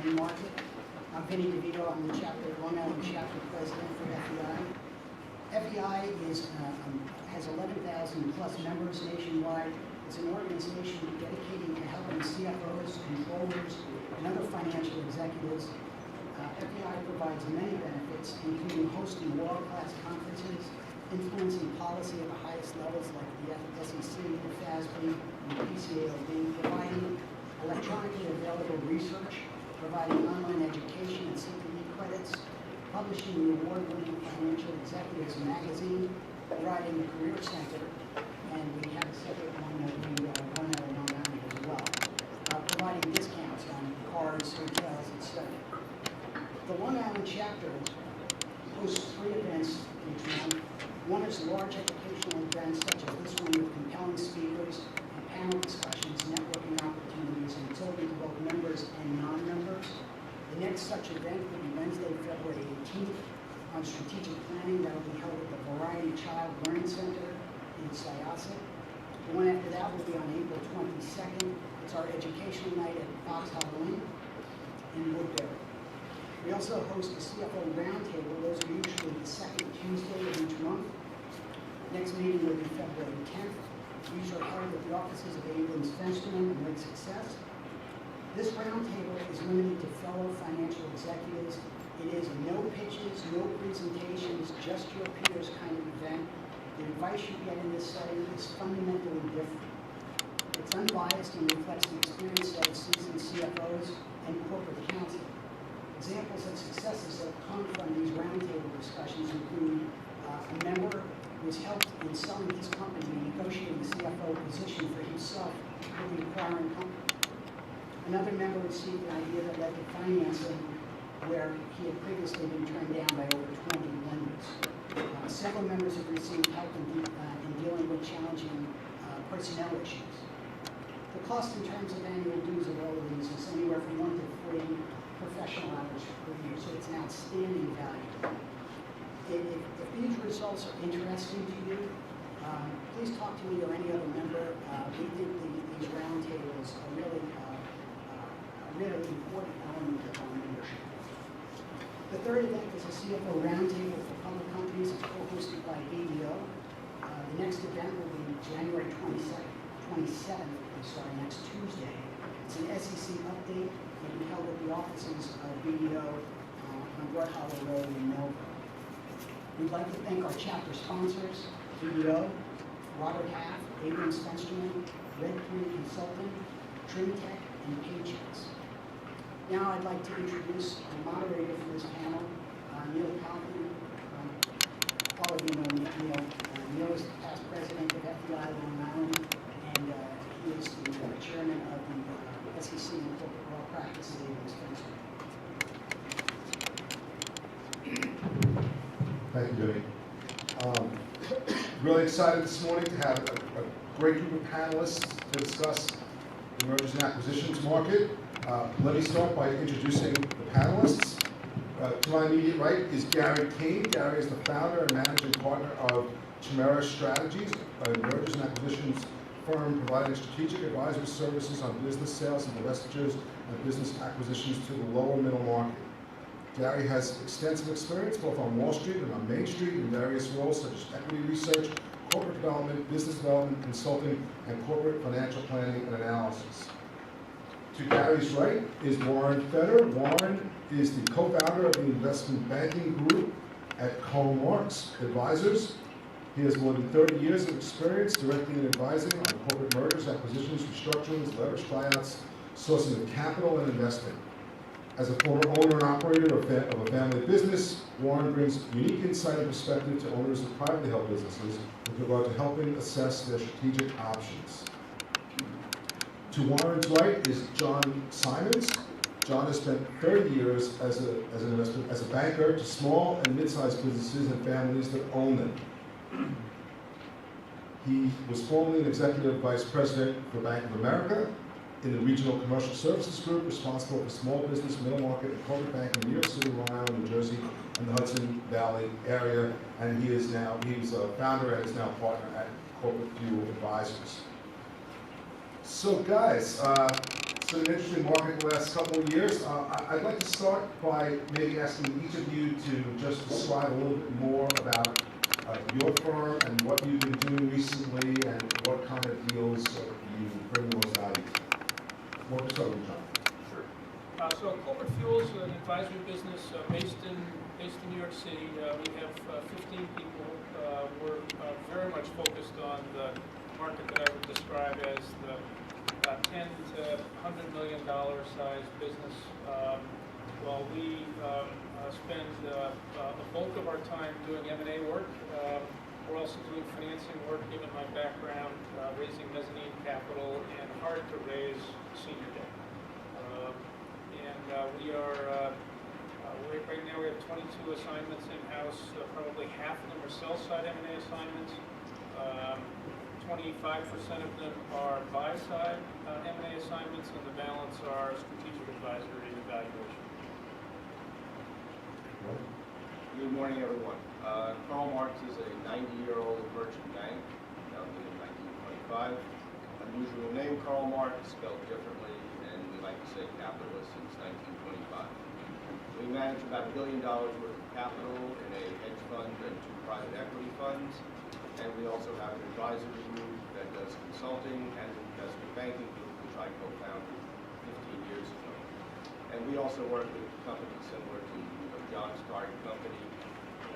main market. I'm Vinny DeVito. I'm the Long Island chapter president for FEI. FEI has 11,000 plus members nationwide. It's an organization dedicated to helping CFOs, controllers, and other financial executives. FEI provides many benefits, including hosting world-class conferences, influencing policy at the highest levels like the SEC, the FASB, and the PCAOB, providing electronically available research, providing online education and CPE credits, publishing the award-winning Financial Executives magazine, providing the Career Center, and we have a separate one that we run out of Long Island as well, providing discounts on cars, hotels, etc. The Long Island chapter hosts 3 events each month. One is large educational events such as this one with compelling speakers and panel discussions, networking opportunities, and it's open to both members and non-members. The next such event will be Wednesday, February 18th on strategic planning. That will be held at the Variety Child Learning Center in Syosset. The one after that will be on April 22nd. It's our educational night at Fox Halloween in Woodbury. We also host a CFO roundtable. Those are usually the second Tuesday of each month. Next meeting will be February 10th. These are held at the offices of Abrams Fensterman and Lake Success. This roundtable is limited to fellow financial executives. It is no pitches, no presentations, just your peers kind of event. The advice you get in this setting is fundamentally different. It's unbiased and reflects the experience of seasoned CFOs and corporate counsel. Examples of successes that come from these roundtable discussions include a member who has helped in selling his company and negotiating the CFO position for himself with the acquiring company. Another member received an idea that led to financing where he had previously been turned down by over 20 lenders. Several members have received help in dealing with challenging personnel issues. The cost in terms of annual dues of all of these is anywhere from 1 to 3 professional hours per year, so it's an outstanding value. If these results are interesting to you, please talk to me or any other member. We think these roundtables are really important element of our membership. The third event is a CFO roundtable for public companies. It's co-hosted by BDO. The next event will be January 27th, next Tuesday. It's an SEC update. It will be held at the offices of BDO on Broad Hollow Road in Melbourne. We'd like to thank our chapter sponsors, BDO, Robert Half, Abrams Fensterman, Red 3 Consulting, Trimtech, and Paychecks. Now I'd like to introduce the moderator for this panel, Neil Kaufman. All of you know Neil. Neil is the past president of FEI Long Island, and he is the chairman of the SEC and Corporate Law Practice at Abrams Fensterman. Thank you, Vinny. Really excited this morning to have a great group of panelists to discuss the mergers and acquisitions market. Let me start by introducing the panelists. To my immediate right is Gary Kane. Gary is the founder and managing partner of Januray Strategies, a mergers and acquisitions firm providing strategic advisory services on business sales and divestitures and business acquisitions to the lower middle market. Gary has extensive experience both on Wall Street and on Main Street in various roles such as equity research, corporate development, business development, consulting, and corporate financial planning and analysis. To Gary's right is Warren Feder. Warren is the co-founder of the investment banking group at Cohen Marks Advisors. He has more than 30 years of experience directing and advising on corporate mergers, acquisitions, restructurings, leveraged buyouts, sourcing of capital, and investing. As a former owner and operator of a family business, Warren brings unique insight and perspective to owners of privately held businesses with regard to helping assess their strategic options. To Warren's right is John Simons. John has spent 30 years as a banker to small and mid-sized businesses and families that own them. He was formerly an executive vice president for Bank of America in the Regional Commercial Services Group, responsible for small business, middle market, and corporate banking in New York City, Long Island, New Jersey, and the Hudson Valley area. And he's a founder and is now a partner at Corporate View Advisors. So guys, been an interesting market the last couple of years. I'd like to start by maybe asking each of you to just describe a little bit more about your firm and what you've been doing recently and what kind of deals you bring the most value to. We'll start with John. Sure. So Corporate Fuels is an advisory business based in New York City. We have 15 people. We're very much focused on the market that I would describe as the 10 to $100 million size business. While we spend the bulk of our time doing M&A work, we're also doing financing work, given my background, raising mezzanine capital and hard to raise senior debt. Right now we have 22 assignments in-house. Probably half of them are sell-side M&A assignments. 25% of them are buy-side M&A assignments, and the balance are strategic advisory and evaluation. Good morning, everyone. Karl Marx is a 90-year-old merchant bank, founded in 1925. Unusual name, Karl Marx, spelled differently, and we like to say capitalist since 1925. We manage about $1 billion worth of capital in a hedge fund and 2 private equity funds, and we also have an advisory group that does consulting and an investment banking group, which I co-founded 15 years ago. And we also work with companies similar to John's target company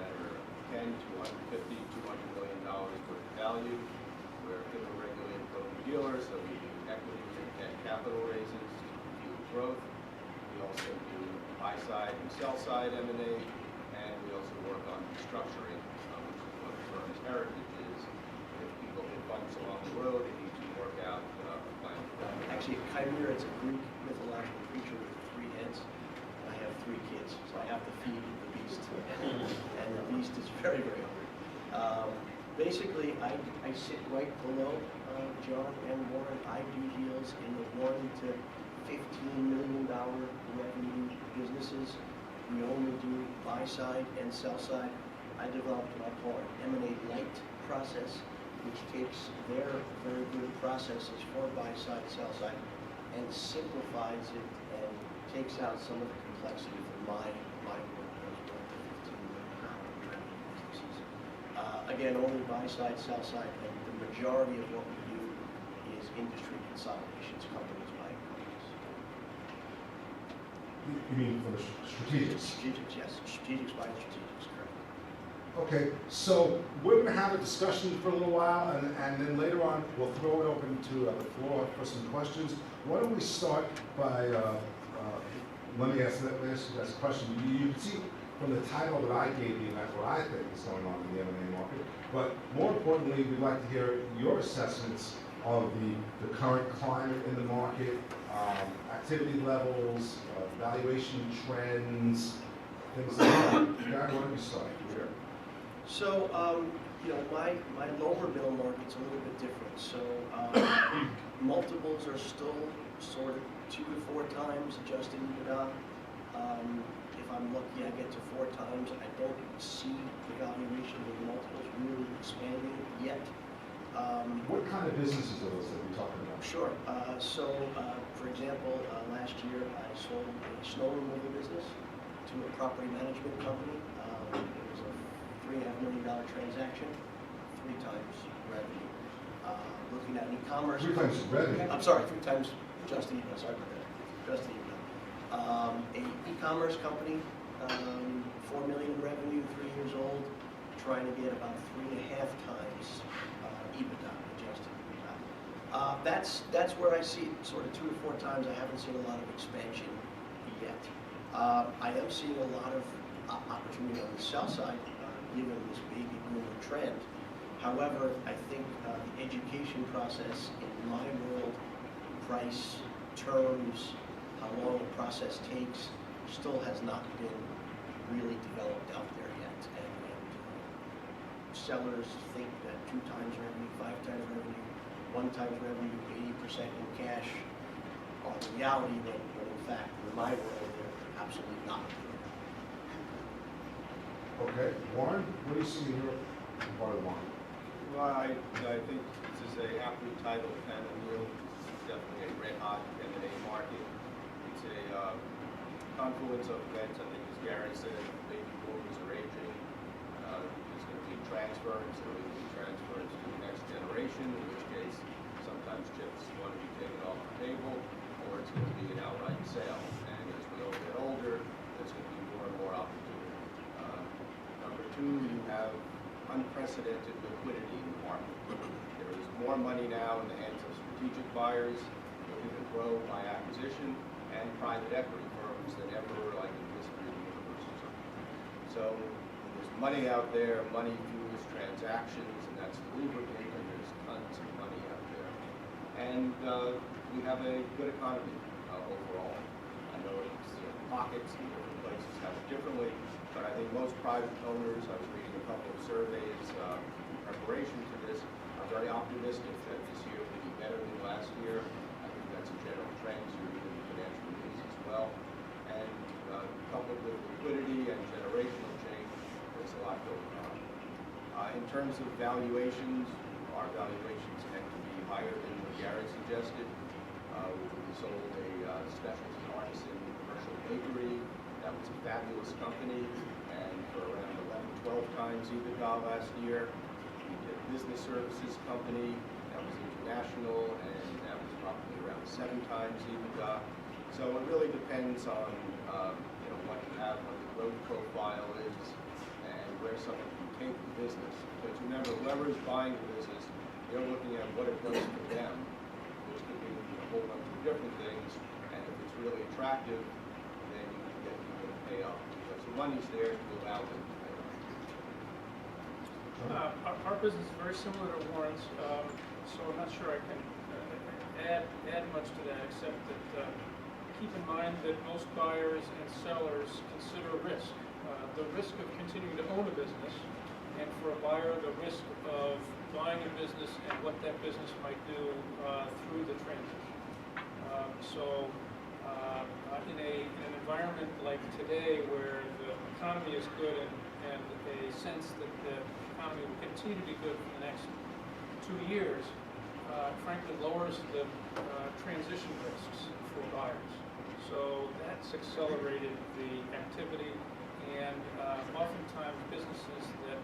that are 10 to 150, $200 million worth of value. We're a regulated broker-dealer, so we do equity and debt capital raises to fuel growth. We also do buy-side and sell-side M&A, and we also work on restructuring, which is what the firm's heritage is. If people hit bumps along the road, they need to work out a plan. Actually, a chimera is a Greek mythological creature with 3 heads. I have 3 kids, so I have to feed the beast. And the beast is very, very hungry. Basically, I sit right below John and Warren. I do deals in the $1 to $15 million revenue businesses. We only do buy-side and sell-side. I developed what I call an M&A light process, which takes their very good processes for buy-side, sell-side, and simplifies it and takes out some of the complexity from my work as well. Again, only buy-side, sell-side, and the majority of what we do is industry consolidations, companies buying companies. You mean for the strategics? Strategics, yes. Strategics buying strategics, correct. Okay, so we're going to have a discussion for a little while, and then later on we'll throw it open to the floor for some questions. Why don't we start by, let me ask that question. You can see from the title that I gave you that's what I think is going on in the M&A market, but more importantly, we'd like to hear your assessments of the current climate in the market, activity levels, valuation trends, things like that. Gary, why don't you start? Sure. So, my lower middle market's a little bit different. So, multiples are still sort of 2 to 4 times adjusted EBITDA. If I'm lucky, I get to 4 times. I don't see the valuation of the multiples really expanding yet. What kind of businesses are those that we're talking about? Sure. For example, last year I sold a snow removal business to a property management company. It was a $3.5 million transaction, 3 times revenue. Looking at e-commerce. 3 times revenue? I'm sorry, 3 times just EBITDA. Sorry about that. Just EBITDA. A e-commerce company, 4 million revenue, 3 years old, trying to get about 3.5 times EBITDA, adjusted EBITDA. That's where I see sort of 2 to 4 times. I haven't seen a lot of expansion yet. I am seeing a lot of opportunity on the sell side, given this baby boomer trend. However, I think the education process in my world, price, terms, how long the process takes, still has not been really developed out there yet. And sellers think that 2 times revenue, 5 times revenue, 1 times revenue, 80% in cash are the reality, when in fact, in my world, they're absolutely not. Okay, Warren, what do you see in your part of the market? Well, I think this is a aptly titled panel. definitely a red-hot M&A market. It's a confluence of events. I think, as Gary said, baby boomers are aging. There's going to be transfers. There will be transfers to the next generation, in which case sometimes chips want to be taken off the table, or it's going to be an outright sale. And as we all get older, there's going to be more and more opportunity. Number two, you have unprecedented liquidity in the market. There is more money now in the hands of strategic buyers looking to grow by acquisition, and private equity firms than ever, like in the history of the universe. So there's money out there, money fuels transactions, and that's the lubricant, and there's tons of money out there. And we have a good economy overall. I know it's pockets and different places have it differently, but I think most private owners, I was reading a couple of surveys in preparation to this, are very optimistic that this year will be better than last year. I think that's a general trend. You're reading the financial news as well. And coupled with liquidity and generational change, there's a lot going on. In terms of valuations, our valuations tend to be higher than what Gary suggested. We sold a specialty artisan commercial bakery. That was a fabulous company, and for around 11, 12 times EBITDA last year. We did a business services company that was international, and that was probably around 7 times EBITDA. So it really depends on what you have, what the growth profile is, and where someone can take the business. Because remember, whoever is buying the business, they're looking at what it does for them, which could be a whole bunch of different things. And if it's really attractive, then you can get people to pay up, because the money's there to allow them to pay up. Our business is very similar to Warren's, so I'm not sure I can add much to that, except that keep in mind that most buyers and sellers consider risk. The risk of continuing to own a business, and for a buyer, the risk of buying a business and what that business might do through the transition. In an environment like today, where the economy is good and a sense that the economy will continue to be good for the next 2 years, frankly lowers the transition risks for buyers. So that's accelerated the activity, and oftentimes businesses that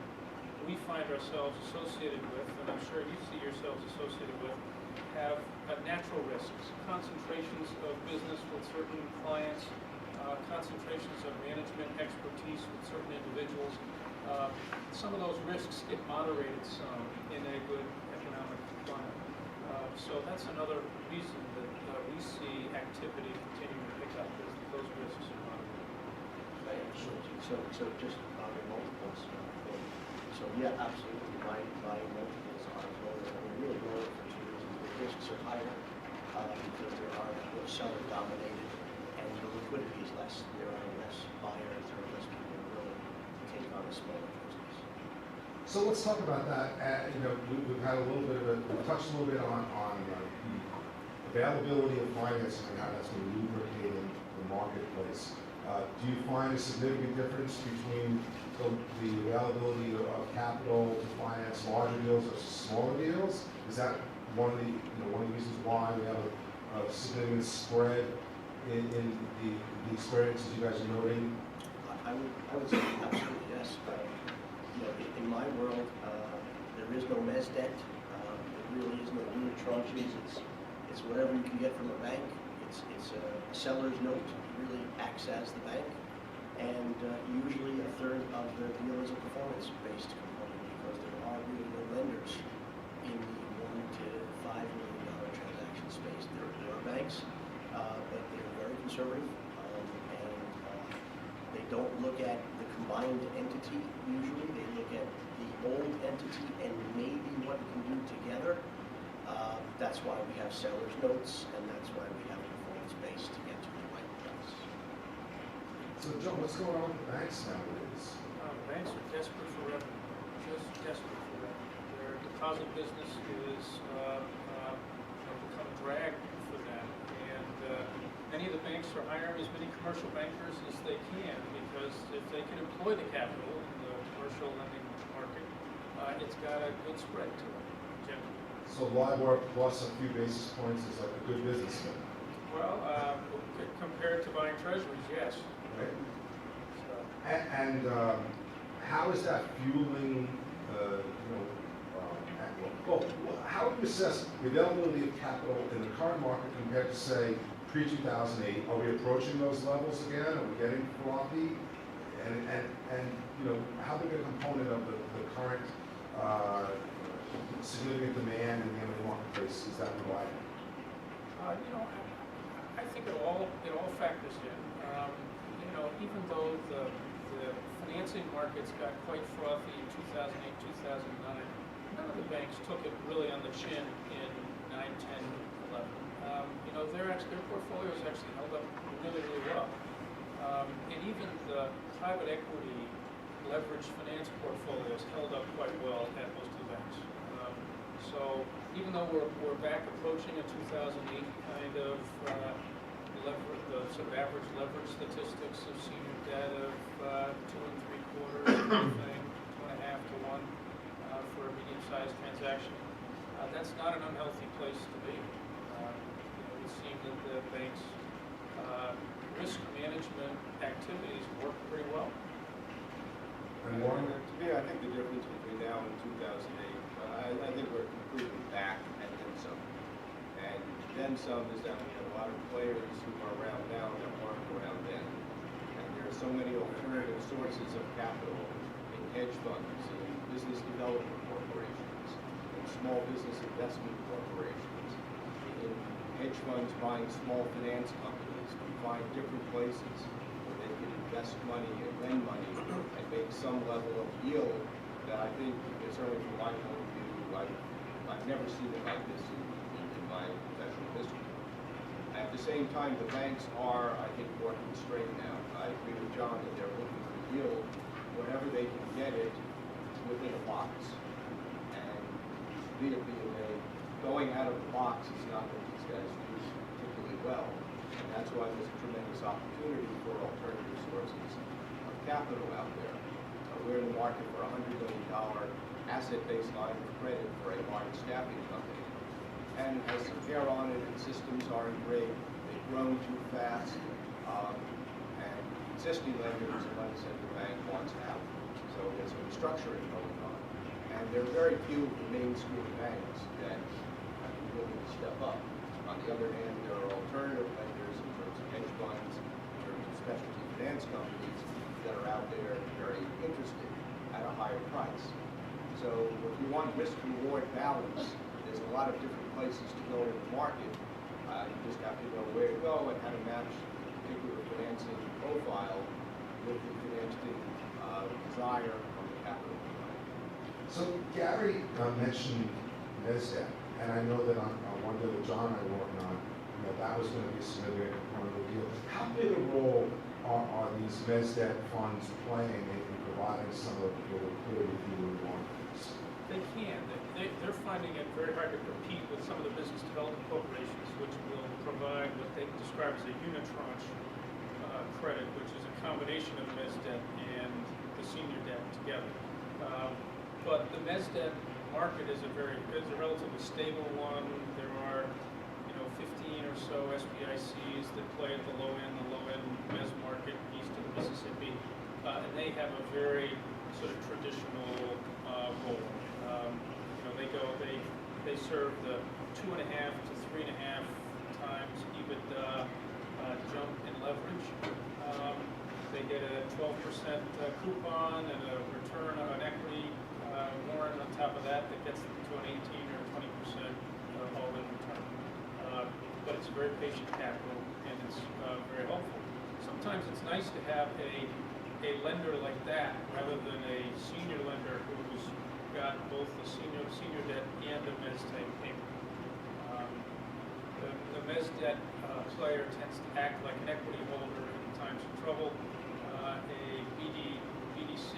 we find ourselves associated with, and I'm sure you see yourselves associated with, have natural risks, concentrations of business with certain clients, concentrations of management expertise with certain individuals. Some of those risks get moderated some in a good economic climate. So that's another reason that we see activity continuing to pick up, is that those risks are moderated. So just on the multiples, so yeah, absolutely, buying multiples are lower, and we're really lower for 2 reasons. The risks are higher because there are more seller dominated, and the liquidity is less. There are less buyers, there are less people willing to take on a smaller business. So let's talk about that. We've had a little bit of we've touched a little bit on the availability of financing and how that's been lubricating the marketplace. Do you find a significant difference between the availability of capital to finance larger deals versus smaller deals? Is that one of the reasons why we have a significant spread in the experiences you guys are noting? I would say absolutely yes. In my world, there is no mezz debt. There really is no unit tranches. It's whatever you can get from a bank. It's a seller's note. It really acts as the bank. And usually a third of the deal is a performance-based component, because there are really no lenders in the $1 to $5 million transaction space. There are banks, but they're very conservative, and they don't look at the combined entity. Usually they look at the old entity and maybe what it can do together. That's why we have seller's notes, and that's why we have performance-based to get to the right price. So, Joe, what's going on with the banks nowadays? Banks are desperate for revenue, just desperate for revenue. Their deposit business is become a drag for them, and many of the banks are hiring as many commercial bankers as they can, because if they can employ the capital in the commercial lending market, it's got a good spread to it, generally. So LIBOR plus a few basis points is like a good business then, Well, compared to buying treasuries, yes. right? So, And how is that fueling, well, how would you assess the availability of capital in the current market compared to, say, pre-2008? Are we approaching those levels again? Are we getting frothy? And how big a component of the current significant demand in the M&A marketplace is that providing? I think it all factors in. Even though the financing markets got quite frothy in 2008, 2009, none of the banks took it really on the chin in 9, 10, 11. Their portfolios actually held up really, really well. And even the private equity leveraged finance portfolios held up quite well at most of the banks. So even though we're back approaching a 2008 kind of the sort of average leverage statistics of senior debt of 2 3/4, thing, 2.5 to 1 for a medium-sized transaction. That's not an unhealthy place to be. It would seem that the banks' risk management activities work pretty well. And Warren? To me, I think the difference between now and 2008, I think we're completely back and then some. And then some is that we have a lot of players who are around now that weren't around then. And there are so many alternative sources of capital in hedge funds, in business development corporations, in small business investment corporations, in hedge funds buying small finance companies. We find different places where they can invest money and lend money and make some level of yield that I think, certainly from my point of view, I've never seen it like this in my professional history. At the same time, the banks are, I think, more constrained now. I agree with John that they're looking for yield wherever they can get it within a box. And be it going out of the box is not what these guys do particularly well. And that's why there's a tremendous opportunity for alternative sources of capital out there. We're in the market for a $100 million asset-based line of credit for a large staffing company. And it has some hair on it, and systems aren't great. They've grown too fast, and existing lenders are ones that the bank wants out. So there's some restructuring going on. And there are very few of the mainstream banks that have been willing to step up. On the other hand, there are alternative lenders in terms of hedge funds, in terms of specialty finance companies that are out there very interested at a higher price. So if you want risk-reward balance, there's a lot of different places to go in the market. You just have to know where to go and how to match the particular financing profile with the financing desire from the capital provider. So Gary mentioned NESDAQ, and I know that on one deal that John and I were working on, that was going to be a significant component of the deal. How big a role are these NESDAQ funds playing in providing some of the liquidity through the markets? They can. They're finding it very hard to compete with some of the business development corporations, which will provide what they describe as a unitranche credit, which is a combination of mezz debt and the senior debt together. But the mezz debt market is a relatively stable one. There are 15 or so SBICs that play at the low end mezz market east of the Mississippi, and they have a very sort of traditional role. They serve the 2.5 to 3.5 times EBITDA jump in leverage. They get a 12% coupon and a return on equity warrant on top of that gets them to an 18 or 20% all-in return. But it's very patient capital and it's very helpful. Sometimes it's nice to have a lender like that rather than a senior lender who's got both the senior debt and a mezz type payment. The mezz debt player tends to act like an equity holder in times of trouble. A BDC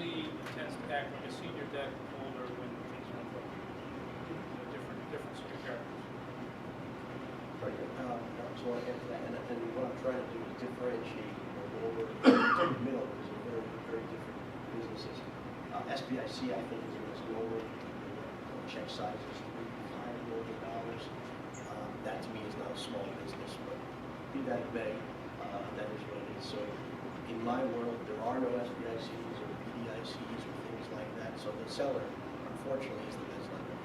tends to act like a senior debt holder when things are in trouble. Different sort of characters. I just want to add to that, and what I'm trying to do is differentiate over to the middle, because they're very, very different businesses. SBIC, I think, is a misnomer. Check size is $3 to $5 million. That to me is not a small business, but be that as may, that is what it is. So in my world, there are no SBICs or BDICs or things like that. So the seller, unfortunately, is the best lender.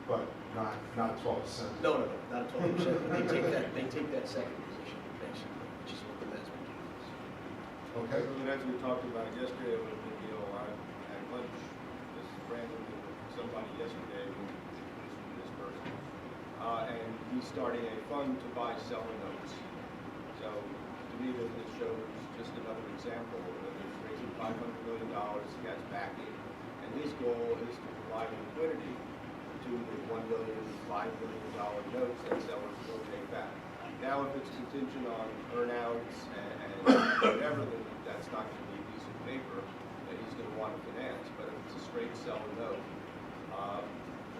But not 12%. No, not 12%. But they take that second position, basically, which is what the investment is. Okay. And as we talked about it yesterday, it was a big deal. I had lunch this randomly with somebody yesterday who introduced this person. And he's starting a fund to buy seller notes. So to me, this shows just another example. He's raising $500 million, he has backing, and his goal is to provide liquidity to the $1 billion, $5 billion notes that sellers will take back. Now, if it's contingent on earnouts and whatever, then that's not going to be a piece of paper that he's going to want to finance. But if it's a straight seller note,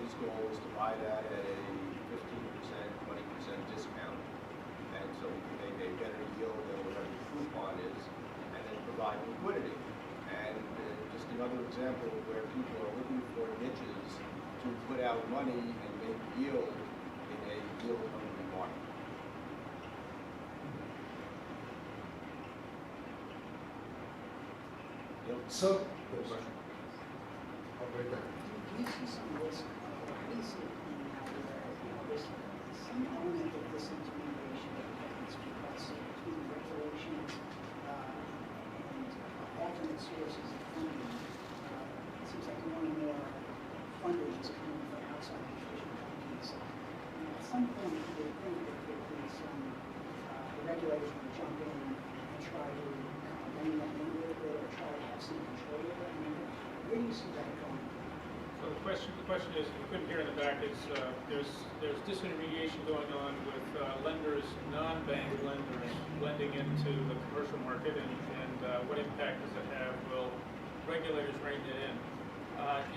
his goal is to buy that at a 15%, 20% discount. And so we can make a better yield than whatever the coupon is, and then provide liquidity. And just another example of where people are looking for niches to put out money and make yield in a yield-hungry market. So, Question? right there. Do you see some risk, do you see it playing out where, there's some element of disintermediation that happens because between regulations and alternate sources of funding, it seems like more and more funding is coming from outside traditional companies. At some point, you would think that there'd be some, the regulators would jump in and try to rein that in a little bit or try to have some control over it. I mean, where do you see that going? So the question is, you couldn't hear in the back, is there's disintermediation going on with lenders, non-bank lenders, lending into the commercial market, and what impact does it have? Will regulators rein it in?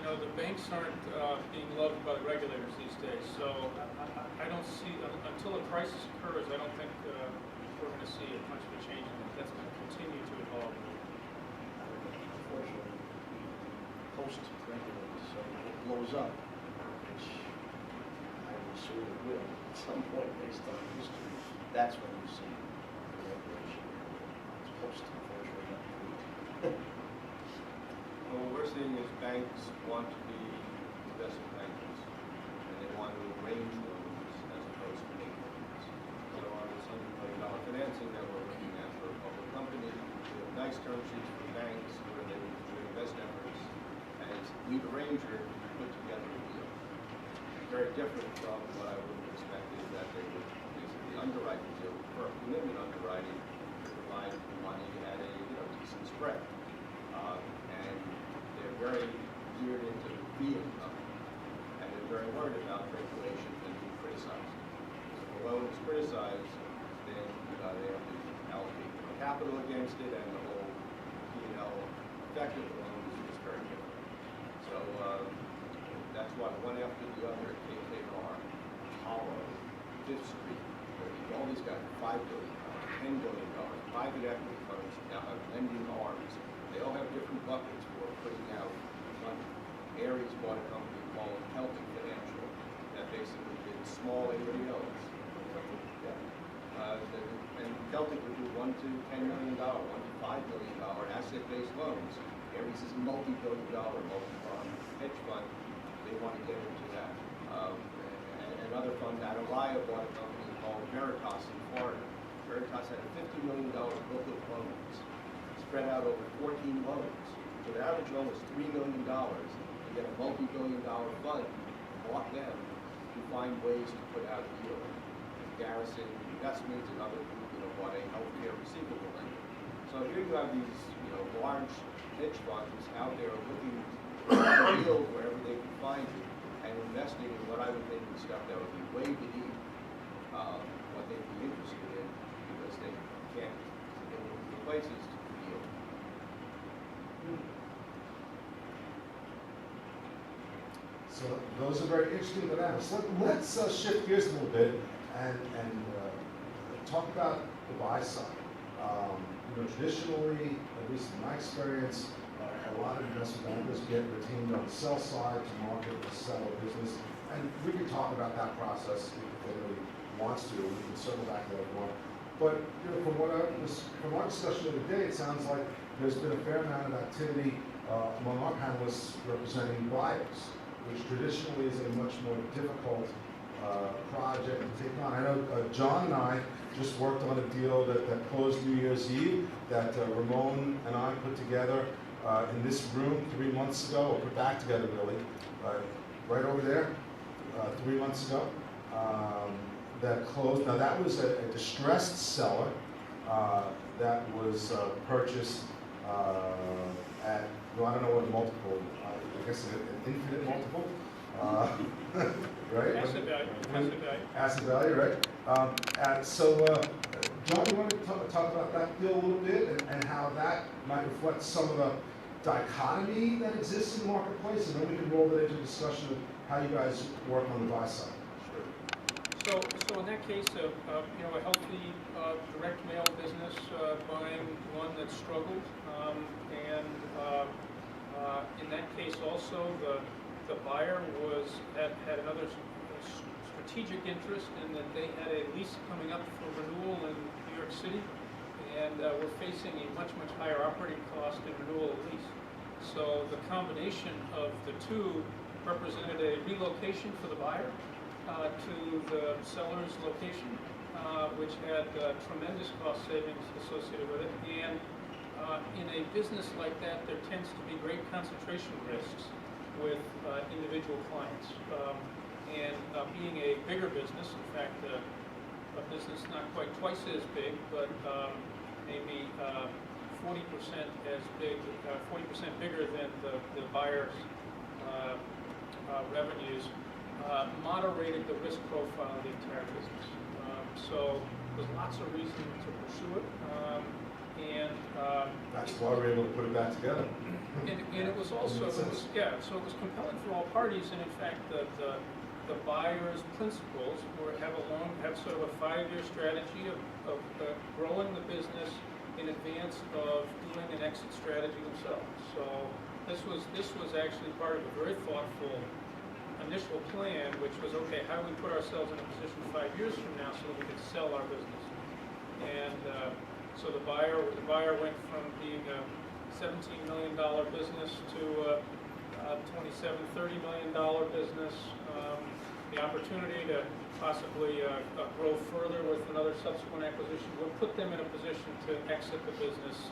The banks aren't being loved by the regulators these days, so I don't see, until a crisis occurs, I don't think we're going to see much of a change in it. That's going to continue to evolve. Unfortunately, post-regulated, so it blows up, which I would assume it will at some point based on history. That's when you see the regulation. It's post, unfortunately, not pre. Well, what we're seeing is banks want to be investment bankers, and they want to arrange loans as opposed to make loans. So on this $100 million financing that we're looking at for a public company, we have nice term sheets for banks where they would do best efforts as lead arranger to put together a deal. Very different from what I would have expected, that they would basically underwrite the deal, for commitment underwriting, to provide the money at a decent spread. And they're very geared into the fee income, and they're very worried about regulation and being criticized. So if a loan is criticized, then they have to allocate more capital against it, and the whole P&L effect of the loan is very different. So that's why one after the other, KKR, Apollo, Fifth Street, all these guys, $5 billion, $10 billion, private equity funds now have lending arms. They all have different buckets for putting out money. Ares bought a company called Celtic Financial that basically did small ABLs. And Celtic would do $1 to $10 million, $1 to $5 million asset-based loans. Ares is multi-billion-dollar, multi-fund hedge fund. They want to get into that. And another fund, Januray, bought a company called Veritas in Florida. Veritas had a $50 million book of loans spread out over 14 loans. So the average loan was $3 million. You get a multi-billion-dollar fund, bought them to find ways to put out yield. Garrison Investments and other people, bought a healthcare receivable lender. So here you have these, large hedge funds out there looking for yield wherever they can find it, and investing in what I would think is stuff that would be way beneath what they'd be interested in, because they can't get into places to yield. So those are very interesting dynamics. Let's shift gears a little bit and talk about the buy side. Traditionally, at least in my experience, A lot of investment bankers get retained on the sell side to market the seller business. And we can talk about that process if anybody wants to. We can circle back to that if you want. But from our discussion of the day, it sounds like there's been a fair amount of activity among our panelists representing buyers, which traditionally is a much more difficult project to take on. I know John and I just worked on a deal that closed New Year's Eve that Ramon and I put together in this room 3 months ago, or put back together really, right over there, 3 months ago. That closed. Now that was a distressed seller that was purchased at, well, I don't know what multiple, I guess an infinite multiple, right? Asset value. Asset value. Asset value, right? John, you want to talk about that deal a little bit and how that might reflect some of the dichotomy that exists in the marketplace, and then we can roll that into discussion of how you guys work on the buy side. So in that case, a healthy direct mail business buying one that struggled, and in that case also the buyer had another strategic interest in that they had a lease coming up for renewal in New York City, and were facing a much higher operating cost in renewal of lease. So the combination of the two represented a relocation for the buyer to the seller's location, which had tremendous cost savings associated with it. And in a business like that, there tends to be great concentration risks with individual clients. Being a bigger business, in fact, a business not quite twice as big, but maybe 40% as big, 40% bigger than the buyer's revenues, moderated the risk profile of the entire business. So there's lots of reason to pursue it, That's why we were able to put it back together. and it was also, so it was compelling for all parties, and in fact, the buyer's principals have sort of a 5-year strategy of growing the business in advance of doing an exit strategy themselves. So this was actually part of a very thoughtful initial plan, which was, okay, how do we put ourselves in a position 5 years from now so that we can sell our business? And so the buyer went from being a $17 million business to a $27-30 million business. The opportunity to possibly grow further with another subsequent acquisition would put them in a position to exit the business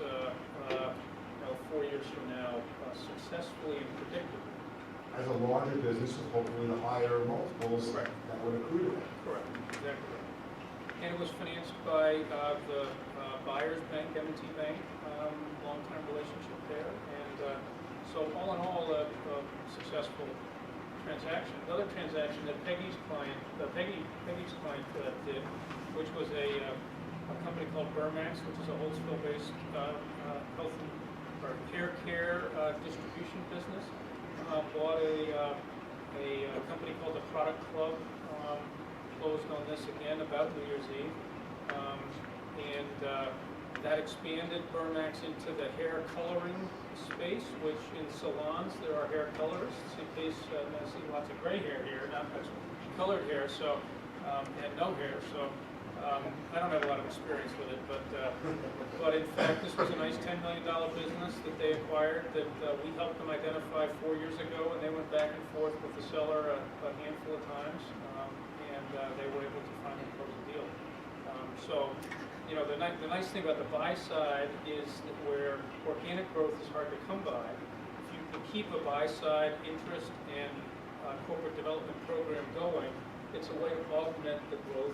4 years from now successfully and predictably. As a larger business with hopefully the higher multiples that would accrue to that. Correct, exactly right. And it was financed by the buyer's bank, M&T Bank, long-term relationship there. And so all in all, a successful transaction. Another transaction that Peggy's client did, which was a company called Burmax, which is a Holtzville-based health or hair care distribution business. Bought a company called the Product Club, closed on this again about New Year's Eve, and that expanded Burmax into the hair coloring space, which in salons there are hair colorists. In case I see lots of gray hair here, not much colored hair, so and no hair, so I don't have a lot of experience with it, but in fact this was a nice $10 million business that they acquired that we helped them identify 4 years ago, and they went back and forth with the seller a handful of times, and they were able to finally close the deal. So, you know, the nice thing about the buy side is that where organic growth is hard to come by, if you can keep a buy side interest and corporate development program going, it's a way to augment the growth